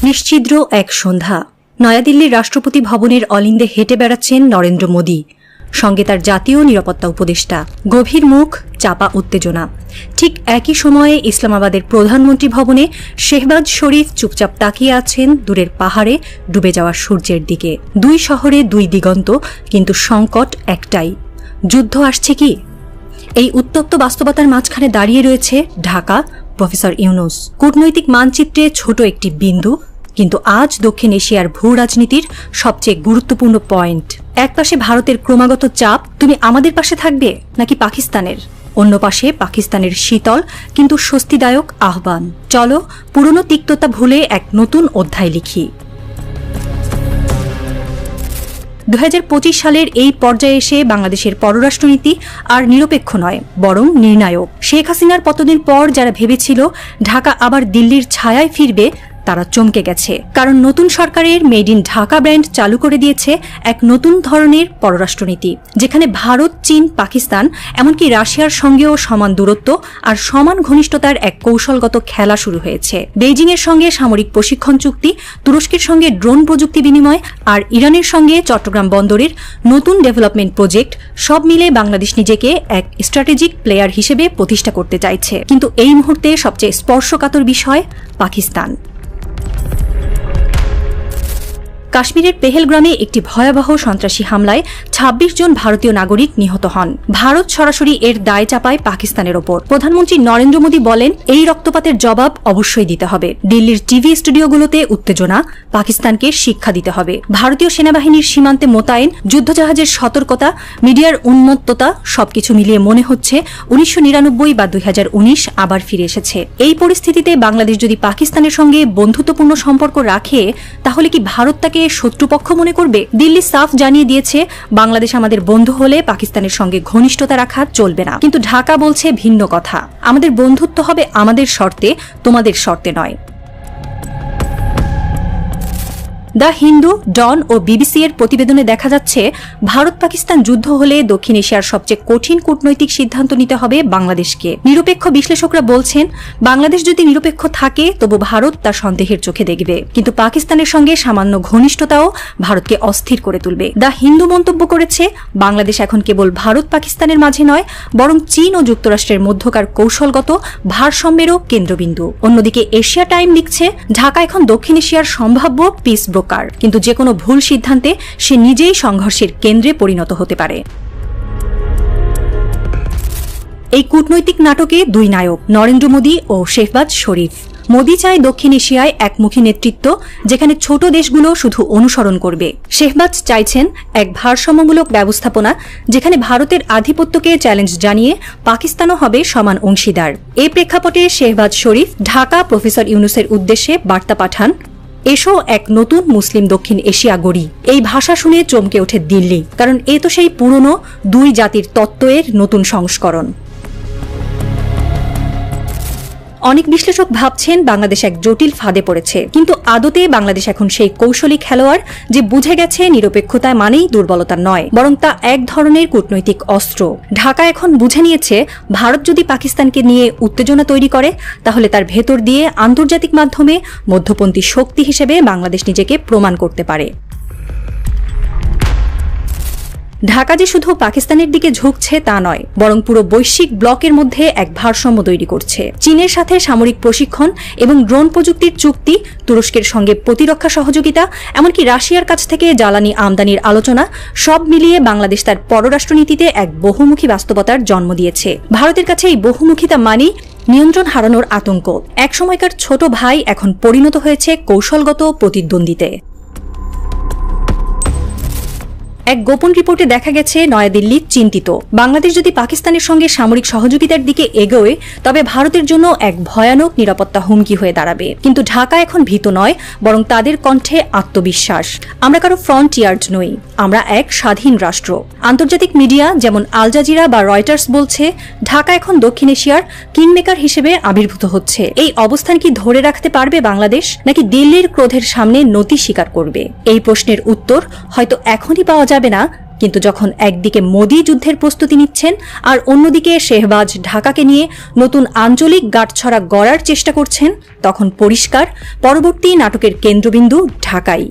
নিশ্ছিদ্র এক সন্ধ্যা। নয়াদিল্লির রাষ্ট্রপতি ভবনের অলিন্দে হেঁটে বেড়াচ্ছেন নরেন্দ্র মোদী, সঙ্গে তার জাতীয় নিরাপত্তা উপদেষ্টা। গভীর মুখ, চাপা উত্তেজনা। ঠিক একই সময়ে ইসলামাবাদের প্রধানমন্ত্রী ভবনে শেহবাজ শরীফ চুপচাপ তাকিয়ে আছেন দূরের পাহাড়ে ডুবে যাওয়া সূর্যের দিকে। দুই শহরে দুই দিগন্ত, কিন্তু সংকট একটাই, যুদ্ধ আসছে কি? এই উত্তপ্ত বাস্তবতার মাঝখানে দাঁড়িয়ে রয়েছে ঢাকা, প্রফেসর ইউনূস। কূটনৈতিক মানচিত্রে ছোট একটি বিন্দু, কিন্তু আজ দক্ষিণ এশিয়ার ভূ রাজনীতির সবচেয়ে গুরুত্বপূর্ণ পয়েন্ট। একপাশে ভারতের ক্রমাগত চাপ, তুমি আমাদের পাশে থাকবে নাকি পাকিস্তানের? অন্য পাশে পাকিস্তানের শীতল কিন্তু স্বস্তিদায়ক আহ্বান, চলো পুরনো তিক্ততা ভুলে এক নতুন অধ্যায় লিখি। 2025 সালের এই পর্যায়ে এসে বাংলাদেশের পররাষ্ট্রনীতি আর নিরপেক্ষ নয়, বরং নির্ণায়ক। শেখ হাসিনার পতনের পর যারা ভেবেছিল ঢাকা আবার দিল্লির ছায়ায় ফিরবে, তারা চমকে গেছে। কারণ নতুন সরকারের মেড ইন ঢাকা ব্র্যান্ড চালু করে দিয়েছে এক নতুন ধরনের পররাষ্ট্রনীতি, যেখানে ভারত, চীন, পাকিস্তান, এমনকি রাশিয়ার সঙ্গেও সমান দূরত্ব আর সমান ঘনিষ্ঠতার এক কৌশলগত খেলা শুরু হয়েছে। বেইজিংয়ের সঙ্গে সামরিক প্রশিক্ষণ চুক্তি, তুরস্কের সঙ্গে ড্রোন প্রযুক্তি বিনিময় আর ইরানের সঙ্গে চট্টগ্রাম বন্দরের নতুন ডেভেলপমেন্ট প্রজেক্ট, সব মিলে বাংলাদেশ নিজেকে এক স্ট্র্যাটেজিক প্লেয়ার হিসেবে প্রতিষ্ঠা করতে চাইছে। কিন্তু এই মুহূর্তে সবচেয়ে স্পর্শকাতর বিষয় পাকিস্তান। কাশ্মীরের পেহেলগ্রামে একটি ভয়াবহ সন্ত্রাসী হামলায় 26 জন ভারতীয় নাগরিক নিহত হন। ভারত সরাসরি এর দায় চাপায় পাকিস্তানের ওপর। প্রধানমন্ত্রী নরেন্দ্র মোদী বলেন, এই রক্তপাতের জবাব অবশ্যই দিতে হবে। দিল্লির টিভি স্টুডিওগুলোতে উত্তেজনা, পাকিস্তানকে শিক্ষা দিতে হবে। ভারতীয় সেনাবাহিনীর সীমান্তে মোতায়েন, যুদ্ধজাহাজের সতর্কতা, মিডিয়ার উন্মত্ততা, সবকিছু মিলিয়ে মনে হচ্ছে 1999 বা 2019 আবার ফিরে এসেছে। এই পরিস্থিতিতে বাংলাদেশ যদি পাকিস্তানের সঙ্গে বন্ধুত্বপূর্ণ সম্পর্ক রাখে, তাহলে কি ভারত তাকে শত্রুপক্ষ মনে করবে? দিল্লি সাফ জানিয়ে দিয়েছে, বাংলাদেশ আমাদের বন্ধু হলে পাকিস্তানের সঙ্গে ঘনিষ্ঠতা রাখা চলবে না। কিন্তু ঢাকা বলছে ভিন্ন কথা, আমাদের বন্ধুত্ব হবে আমাদের শর্তে, তোমাদের শর্তে নয়। দ্য হিন্দু, ডন ও বিবিসি এর প্রতিবেদনে দেখা যাচ্ছে, ভারত পাকিস্তান যুদ্ধ হলে দক্ষিণ এশিয়ার সবচেয়ে কঠিন কূটনৈতিক সিদ্ধান্ত নিতে হবে বাংলাদেশকে। নিরপেক্ষ বিশ্লেষকরা বলছেন, বাংলাদেশ যদি নিরপেক্ষ থাকে তবু ভারত তা সন্দেহের চোখে দেখবে, কিন্তু পাকিস্তানের সঙ্গে সামান্য ঘনিষ্ঠতাও ভারতকে অস্থির করে তুলবে। দ্য হিন্দু মন্তব্য করেছে, বাংলাদেশ এখন কেবল ভারত পাকিস্তানের মাঝে নয়, বরং চীন ও যুক্তরাষ্ট্রের মধ্যকার কৌশলগত ভারসাম্যেরও কেন্দ্রবিন্দু। অন্যদিকে এশিয়া টাইম লিখছে, ঢাকা এখন দক্ষিণ এশিয়ার সম্ভাব্য পিস ব্রোকার, কিন্তু যে কোনো ভুল সিদ্ধান্তে সে নিজেই সংঘর্ষের কেন্দ্রে পরিণত হতে পারে। এই কূটনৈতিক নাটকে দুই নায়ক, নরেন্দ্র মোদী ও শেহবাজ শরীফ। মোদী চায় দক্ষিণ এশিয়ায় একমুখী নেতৃত্ব, যেখানে ছোট দেশগুলো শুধু অনুসরণ করবে। শেহবাজ চাইছেন এক ভারসাম্যমূলক ব্যবস্থাপনা, যেখানে ভারতের আধিপত্যকে চ্যালেঞ্জ জানিয়ে পাকিস্তানও হবে সমান অংশীদার। এই প্রেক্ষাপটে শেহবাজ শরীফ ঢাকা প্রফেসর ইউনূসের উদ্দেশ্যে বার্তা পাঠান, এসো এক নতুন মুসলিম দক্ষিণ এশিয়া গড়ি। এই ভাষা শুনে চমকে ওঠে দিল্লি, কারণ এ তো সেই পুরনো দুই জাতির তত্ত্বের নতুন সংস্করণ। অনেক বিশ্লেষক ভাবছেন বাংলাদেশ এক জটিল ফাঁদে পড়েছে, কিন্তু আদতে বাংলাদেশ এখন সেই কৌশলী খেলোয়াড় যে বুঝে গেছে নিরপেক্ষতা মানেই দুর্বলতা নয়, বরং তা এক ধরনের কূটনৈতিক অস্ত্র। ঢাকা এখন বুঝে নিয়েছে, ভারত যদি পাকিস্তানকে নিয়ে উত্তেজনা তৈরি করে, তাহলে তার ভেতর দিয়ে আন্তর্জাতিক মাধ্যমে মধ্যপন্থী শক্তি হিসেবে বাংলাদেশ নিজেকে প্রমাণ করতে পারে। ঢাকা যে শুধু পাকিস্তানের দিকে ঝুঁকছে তা নয়, বরং পুরো বৈশ্বিক ব্লকের মধ্যে এক ভারসাম্য তৈরি করছে। চীনের সাথে সামরিক প্রশিক্ষণ এবং ড্রোন প্রযুক্তির চুক্তি, তুরস্কের সঙ্গে প্রতিরক্ষা সহযোগিতা, এমনকি রাশিয়ার কাছ থেকে জ্বালানি আমদানির আলোচনা, সব মিলিয়ে বাংলাদেশ তার পররাষ্ট্রনীতিতে এক বহুমুখী বাস্তবতার জন্ম দিয়েছে। ভারতের কাছে এই বহুমুখিতা মানেই নিয়ন্ত্রণ হারানোর আতঙ্ক। একসময়কার ছোট ভাই এখন পরিণত হয়েছে কৌশলগত প্রতিদ্বন্দ্বিতে। এক গোপন রিপোর্টে দেখা গেছে, নয়াদিল্লি চিন্তিত, বাংলাদেশ যদি পাকিস্তানের সঙ্গে সামরিক সহযোগিতার দিকে এগোয়, তবে ভারতের জন্য এক ভয়ানক নিরাপত্তা হুমকি হয়ে দাঁড়াবে। কিন্তু ঢাকা এখন ভীত নয়, বরং তাদের কণ্ঠে আত্মবিশ্বাস। আমরা কারো ফ্রন্টিয়ার্ড নই, আমরা এক স্বাধীন রাষ্ট্র। আন্তর্জাতিক মিডিয়া যেমন আল জাজিরা বা রয়টার্স বলছে, ঢাকা এখন দক্ষিণ এশিয়ার কিংমেকার হিসেবে আবির্ভূত হচ্ছে। এই অবস্থান কি ধরে রাখতে পারবে বাংলাদেশ, নাকি দিল্লির ক্রোধের সামনে নতি স্বীকার করবে? এই প্রশ্নের উত্তর হয়তো এখনই পাওয়া যাবে না, কিন্তু যখন একদিকে মোদি যুদ্ধের প্রস্তুতি নিচ্ছেন আর অন্যদিকে শেহবাজ ঢাকাকে নিয়ে নতুন আঞ্চলিক গাঁটছড়া গড়ার চেষ্টা করছেন, তখন পরিষ্কার পরবর্তী নাটকের কেন্দ্রবিন্দু ঢাকাই।